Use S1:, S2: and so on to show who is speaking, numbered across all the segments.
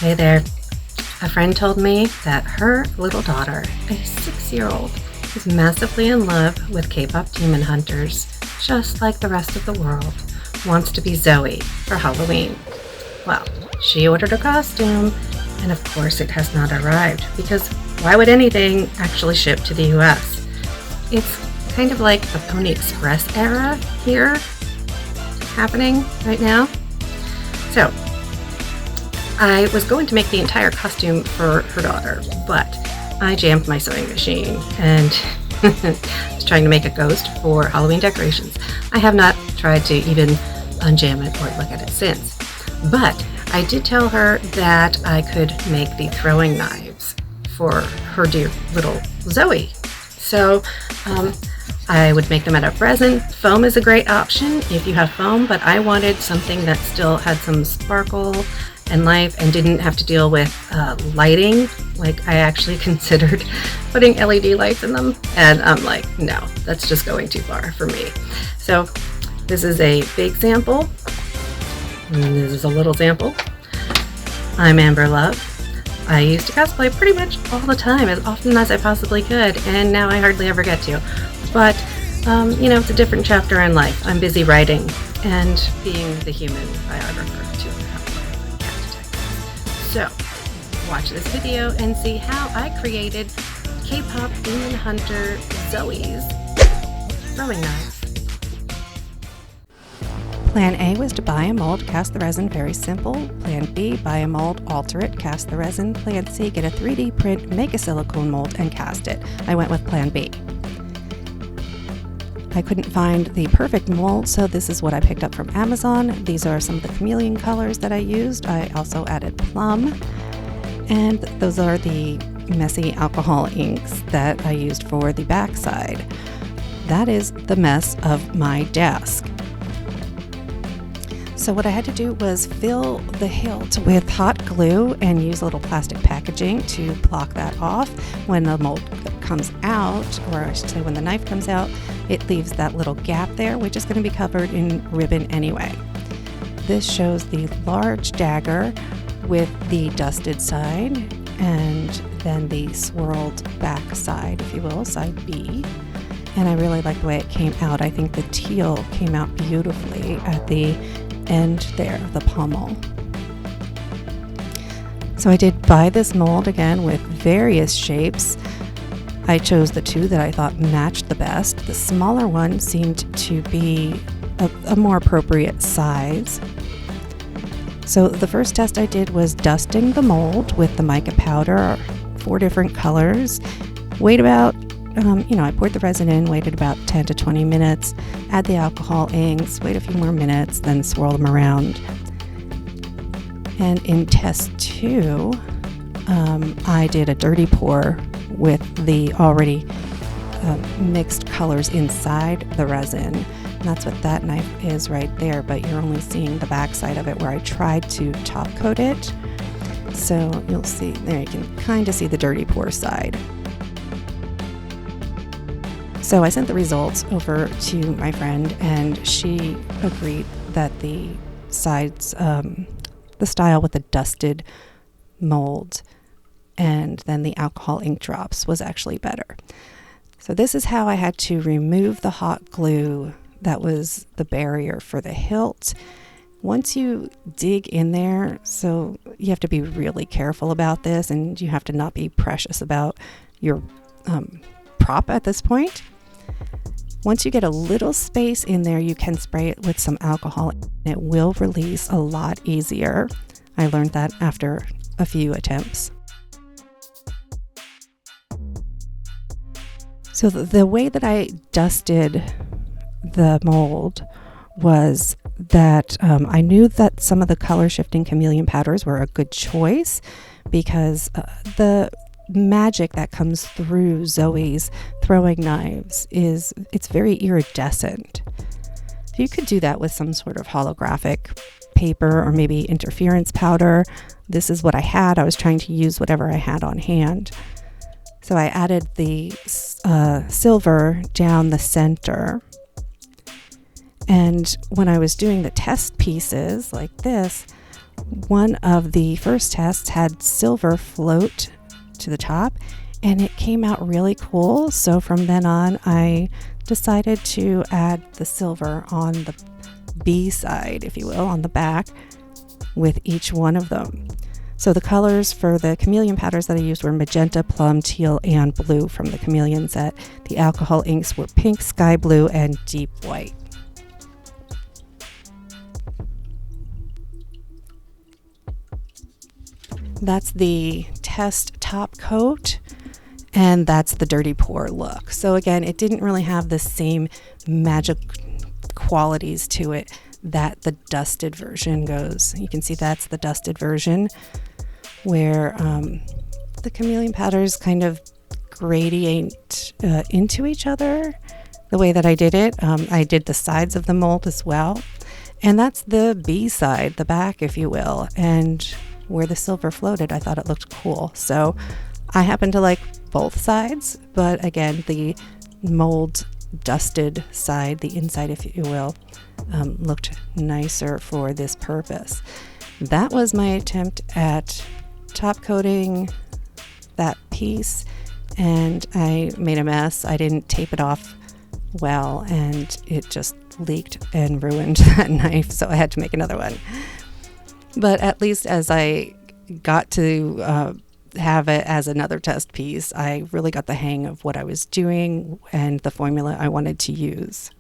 S1: Hey there. A friend told me that her little daughter, a 6-year-old, is massively in love with K-pop demon hunters, just like the rest of the world, wants to be Zoey for Halloween. Well, she ordered a costume, and of course it has not arrived, because why would anything actually ship to the US? It's kind of like the Pony Express era here happening right now. So, I was going to make the entire costume for her daughter, but I jammed my sewing machine and was trying to make a ghost for Halloween decorations. I have not tried to even unjam it or look at it since. But I did tell her that I could make the throwing knives for her dear little Zoey. So I would make them out of resin. Foam is a great option if you have foam, but I wanted something that still had some sparkle and life and didn't have to deal with lighting. Like, I actually considered putting LED lights in them, and I'm like, no, that's just going too far for me. So this is a big sample, and this is a little sample. I'm Amber Love. I used to cosplay pretty much all the time, as often as I possibly could, and now I hardly ever get to. But, it's a different chapter in life. I'm busy writing and being the human biographer to a couple of cat detectives. So, watch this video and see how I created K-pop demon hunter Zoey's throwing knives. Plan A was to buy a mold, cast the resin, very simple. Plan B, buy a mold, alter it, cast the resin. Plan C, get a 3D print, make a silicone mold, and cast it. I went with Plan B. I couldn't find the perfect mold, so this is what I picked up from Amazon. These are some of the chameleon colors that I used. I also added plum, and those are the messy alcohol inks that I used for the backside. That is the mess of my desk. So what I had to do was fill the hilt with hot glue and use a little plastic packaging to block that off. When the mold comes out, or I should say when the knife comes out, it leaves that little gap there, which is going to be covered in ribbon anyway. This shows the large dagger with the dusted side and then the swirled back side, if you will, side B. And I really like the way it came out. I think the teal came out beautifully at the end there of the pommel. So I did buy this mold again with various shapes. I chose the two that I thought matched the best. The smaller one seemed to be a more appropriate size. So the first test I did was dusting the mold with the mica powder, 4 different colors. Wait about I poured the resin in, waited about 10 to 20 minutes, add the alcohol inks, wait a few more minutes, then swirl them around. And in test 2, I did a dirty pour with the already mixed colors inside the resin. And that's what that knife is right there, but you're only seeing the back side of it where I tried to top coat it. So you'll see, there you can kind of see the dirty pour side. So I sent the results over to my friend, and she agreed that the sides, the style with the dusted mold and then the alcohol ink drops was actually better. So this is how I had to remove the hot glue that was the barrier for the hilt. Once you dig in there, so you have to be really careful about this, and you have to not be precious about your prop at this point. Once you get a little space in there, you can spray it with some alcohol and it will release a lot easier. I learned that after a few attempts. So the way that I dusted the mold was that I knew that some of the color shifting chameleon powders were a good choice because the magic that comes through Zoey's throwing knives it's very iridescent. You could do that with some sort of holographic paper or maybe interference powder. This is what I had. I was trying to use whatever I had on hand. So I added the silver down the center. And when I was doing the test pieces like this,
S2: one of the first tests had silver float to the top, and it came out really cool. So from then on, I decided to add the silver on the B side, if you will, on the back with each one of them. So the colors for the chameleon powders that I used were magenta, plum, teal, and blue from the chameleon set. The alcohol inks were pink, sky blue, and deep white. That's the test top coat, and that's the dirty pour look. So again, it didn't really have the same magic qualities to it that the dusted version goes. You can see that's the dusted version, where the chameleon powders kind of gradient into each other. The way that I did it, I did the sides of the mold as well. And that's the B side, the back, if you will. And where the silver floated, I thought it looked cool. So I happen to like both sides, but again, the mold dusted side, the inside, if you will, looked nicer for this purpose. That was my attempt at top coating that piece, and I made a mess. I didn't tape it off well, and it just leaked and ruined that knife, so I had to make another one. But at least as I got to have it as another test piece, I really got the hang of what I was doing and the formula I wanted to use.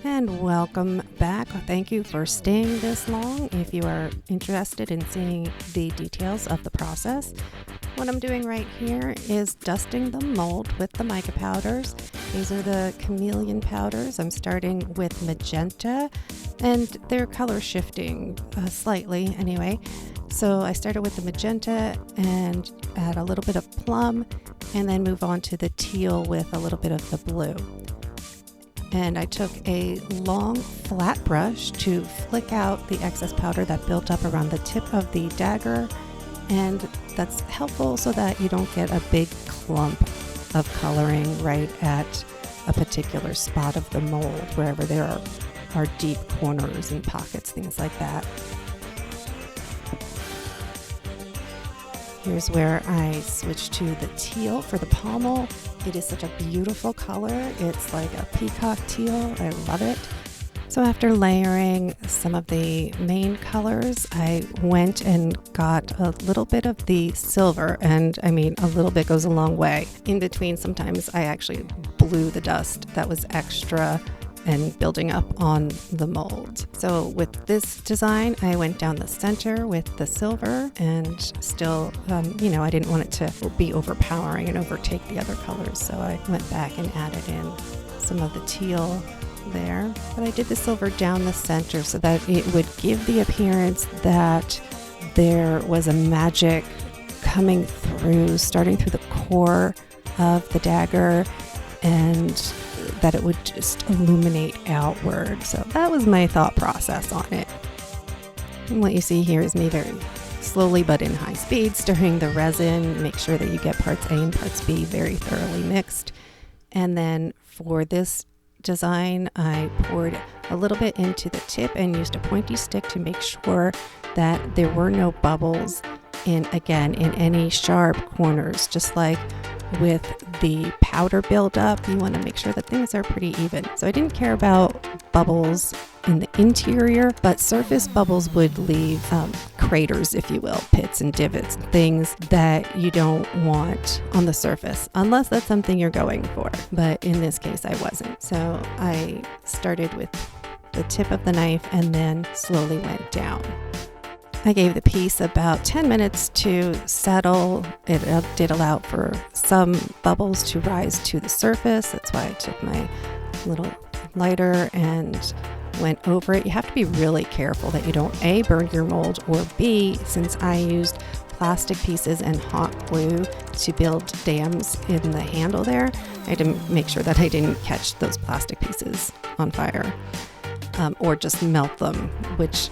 S2: And welcome back. Thank you for staying this long. If you are interested in seeing the details of the process, what I'm doing right here is dusting the mold with the mica powders. These are the chameleon powders. I'm starting with magenta, and they're color shifting slightly anyway. So I started with the magenta and add a little bit of plum, and then move on to the teal with a little bit of the blue. And I took a long flat brush to flick out the excess powder that built up around the tip of the dagger, and that's helpful so that you don't get a big clump of coloring right at a particular spot of the mold, wherever there are deep corners and pockets, things like that. Here's where I switch to the teal for the pommel. It is such a beautiful color. It's like a peacock teal. I love it. So after layering some of the main colors, I went and got a little bit of the silver, and I mean, a little bit goes a long way. In between, sometimes I actually blew the dust that was extra and building up on the mold. So with this design, I went down the center with the silver, and still, I didn't want it to be overpowering and overtake the other colors. So I went back and added in some of the teal there. But I did the silver down the center so that it would give the appearance that there was a magic coming through, starting through the core of the dagger, and that it would just illuminate outward. So that was my thought process on it. And what you see here is me very slowly but in high speed stirring the resin. Make sure that you get parts A and parts B very thoroughly mixed. And then for this design, I poured a little bit into the tip and used a pointy stick to make sure that there were no bubbles in any sharp corners. Just like with the powder buildup, you want to make sure that things are pretty even. So I didn't care about bubbles in the interior, but surface bubbles would leave craters, if you will, pits and divots, things that you don't want on the surface, unless that's something you're going for. But in this case, I wasn't. So I started with the tip of the knife and then slowly went down. I gave the piece about 10 minutes to settle. It did allow for some bubbles to rise to the surface. That's why I took my little lighter and went over it. You have to be really careful that you don't A, burn your mold, or B, since I used plastic pieces and hot glue to build dams in the handle there, I had to make sure that I didn't catch those plastic pieces on fire or just melt them, which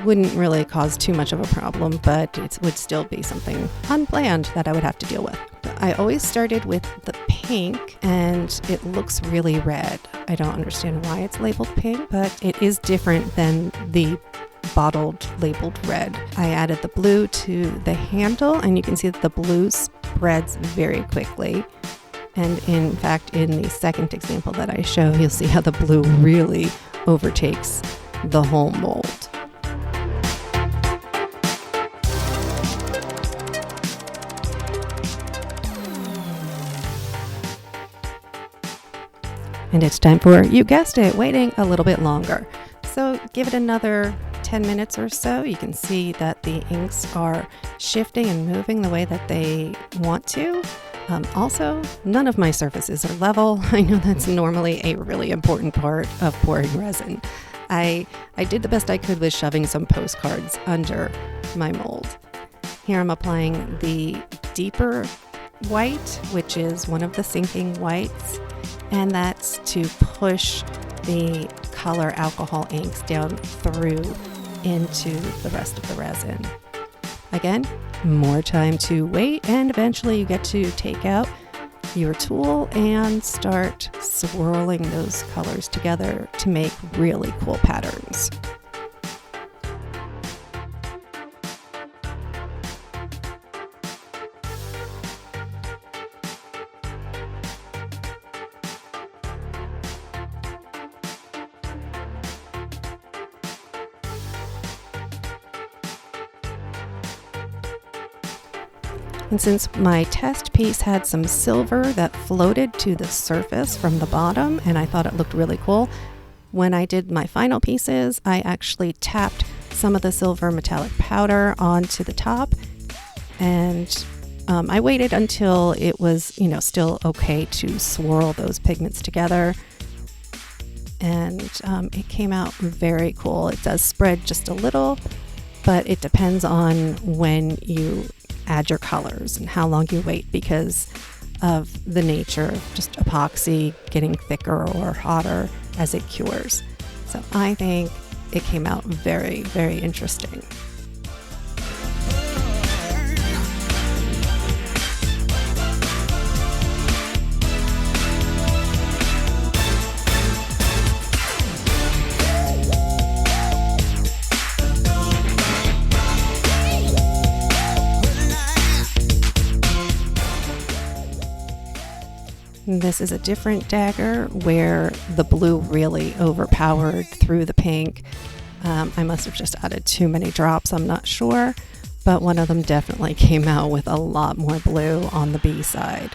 S2: wouldn't really cause too much of a problem, but it would still be something unplanned that I would have to deal with. I always started with the pink and it looks really red. I don't understand why it's labeled pink, but it is different than the bottled labeled red. I added the blue to the handle and you can see that the blue spreads very quickly. And in fact, in the second example that I show, you'll see how the blue really overtakes the whole mold. And it's time for, you guessed it, waiting a little bit longer. So give it another 10 minutes or so. You can see that the inks are shifting and moving the way that they want to. Also, none of my surfaces are level. I know that's normally a really important part of pouring resin. I did the best I could with shoving some postcards under my mold. Here I'm applying the deeper white, which is one of the sinking whites, and that's to push the color alcohol inks down through into the rest of the resin. Again, more time to wait, and eventually you get to take out your tool and start swirling those colors together to make really cool patterns. And since my test piece had some silver that floated to the surface from the bottom, and I thought it looked really cool, when I did my final pieces, I actually tapped some of the silver metallic powder onto the top, and I waited until it was, still okay to swirl those pigments together. And it came out very cool. It does spread just a little, but it depends on when you add your colors and how long you wait because of the nature of just epoxy getting thicker or hotter as it cures. So I think it came out very, very interesting. This is a different dagger where the blue really overpowered through the pink. I must have just added too many drops, I'm not sure, but one of them definitely came out with a lot more blue on the B side.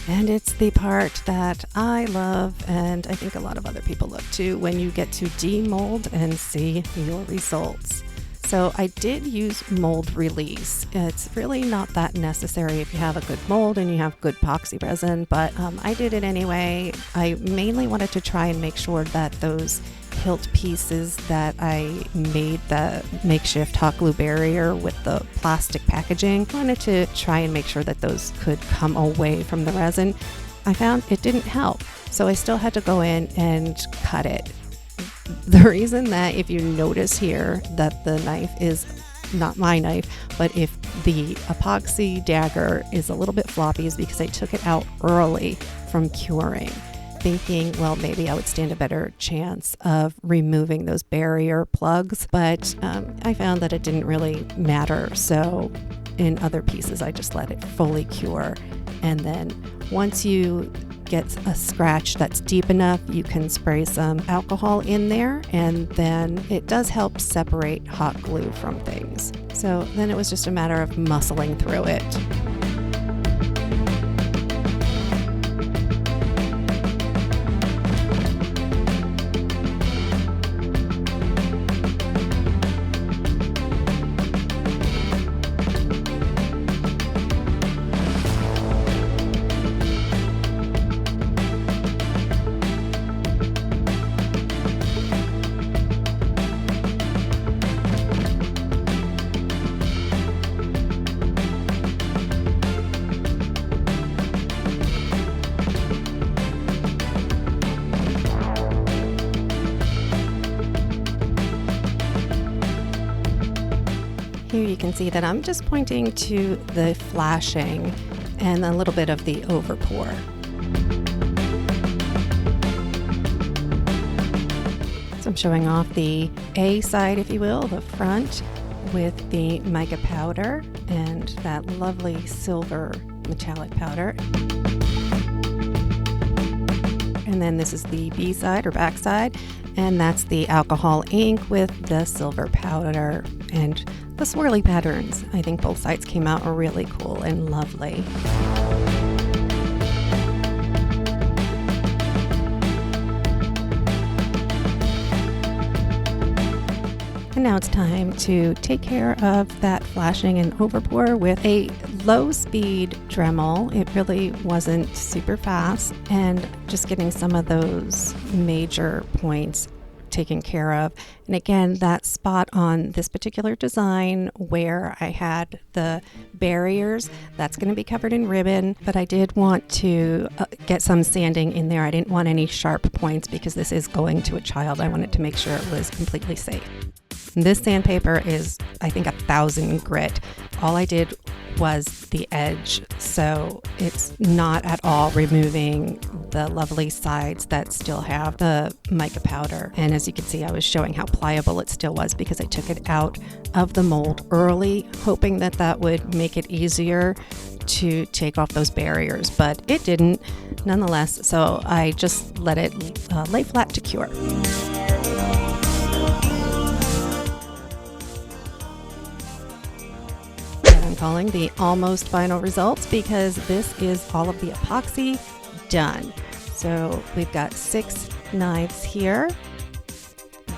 S2: And it's the part that I love, and I think a lot of other people love too, when you get to demold and see your results. So I did use mold release. It's really not that necessary if you have a good mold and you have good epoxy resin, but I did it anyway. I mainly wanted to try and make sure that those hilt pieces that I made, the makeshift hot glue barrier with the plastic packaging, I wanted to try and make sure that those could come away from the resin. I found it didn't help, so I still had to go in and cut it. The reason that if you notice here that the knife is not my knife, but if the epoxy dagger is a little bit floppy is because I took it out early from curing, thinking, well, maybe I would stand a better chance of removing those barrier plugs, but I found that it didn't really matter. So in other pieces, I just let it fully cure. And then once you get a scratch that's deep enough, you can spray some alcohol in there, and then it does help separate hot glue from things. So then it was just a matter of muscling through it. Here you can see that I'm just pointing to the flashing, and a little bit of the overpour. So I'm showing off the A side, if you will, the front, with the mica powder and that lovely silver metallic powder. And then this is the B side or back side, and that's the alcohol ink with the silver powder and the swirly patterns. I think both sides came out really cool and lovely. And now it's time to take care of that flashing and overpour with a low-speed Dremel. It really wasn't super fast, and just getting some of those major points taken care of. And again, that spot on this particular design where I had the barriers, that's going to be covered in ribbon, but I did want to get some sanding in there. I didn't want any sharp points because this is going to a child. I wanted to make sure it was completely safe. This sandpaper is, I think, 1,000 grit. All I did was the edge, so it's not at all removing the lovely sides that still have the mica powder. And as you can see, I was showing how pliable it still was because I took it out of the mold early, hoping that that would make it easier to take off those barriers, but it didn't nonetheless, so I just let it lay flat to cure. I'm calling the almost final results because this is all of the epoxy done. So we've got 6 knives here.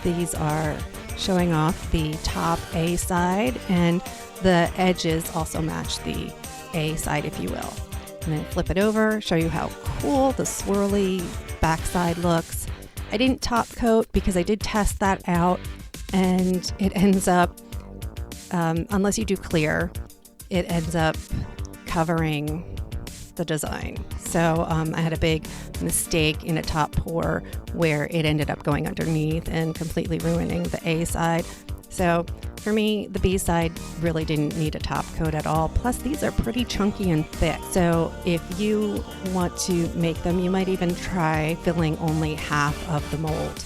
S2: These are showing off the top A side, and the edges also match the A side, if you will. And then flip it over, show you how cool the swirly backside looks. I didn't top coat because I did test that out, and it ends up, unless you do clear, it ends up covering the design. So I had a big mistake in a top pour where it ended up going underneath and completely ruining the A side. So for me, the B side really didn't need a top coat at all. Plus these are pretty chunky and thick. So if you want to make them, you might even try filling only half of the mold.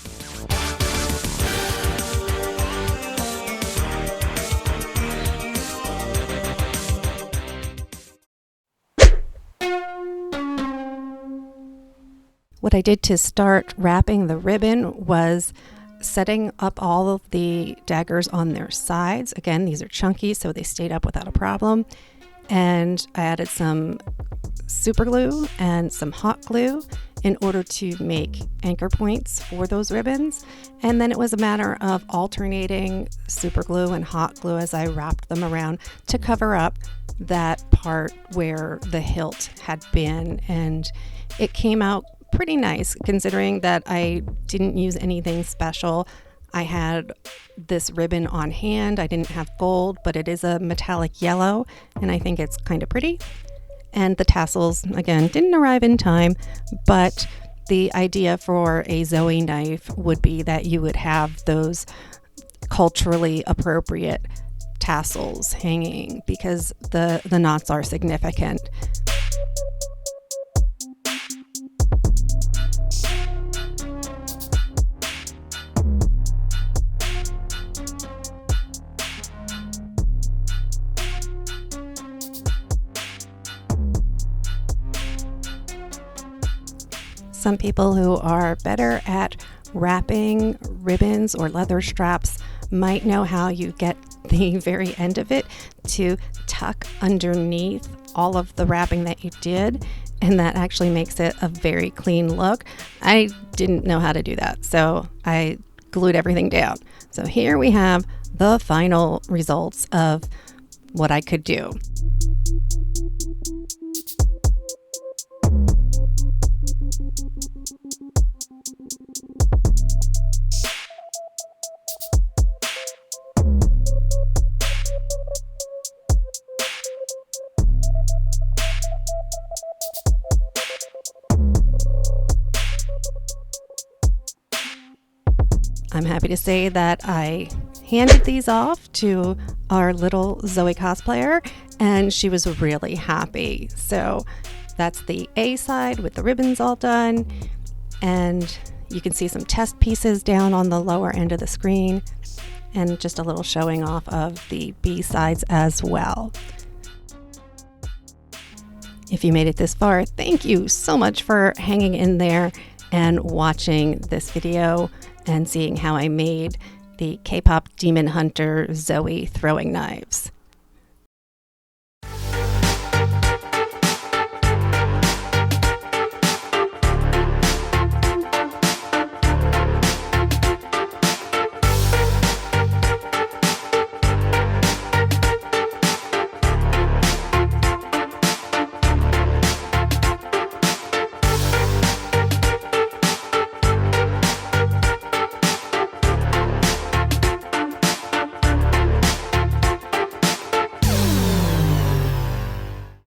S2: What I did to start wrapping the ribbon was setting up all of the daggers on their sides. Again, these are chunky, so they stayed up without a problem. And I added some super glue and some hot glue in order to make anchor points for those ribbons. And then it was a matter of alternating super glue and hot glue as I wrapped them around to cover up that part where the hilt had been. And it came out pretty nice considering that I didn't use anything special. I had this ribbon on hand. I didn't have gold, but it is a metallic yellow, and I think it's kind of pretty. And the tassels, again, didn't arrive in time, but the idea for a Zoey knife would be that you would have those culturally appropriate tassels hanging because the knots are significant. Some people who are better at wrapping ribbons or leather straps might know how you get the very end of it to tuck underneath all of the wrapping that you did, and that actually makes it a very clean look. I didn't know how to do that, so I glued everything down. So here we have the final results of what I could do. I'm happy to say that I handed these off to our little Zoey cosplayer, and she was really happy. So that's the A side with the ribbons all done, and you can see some test pieces down on the lower end of the screen, and just a little showing off of the B sides as well. If you made it this far, thank you so much for hanging in there and watching this video and seeing how I made the K-pop demon hunter Zoey throwing knives.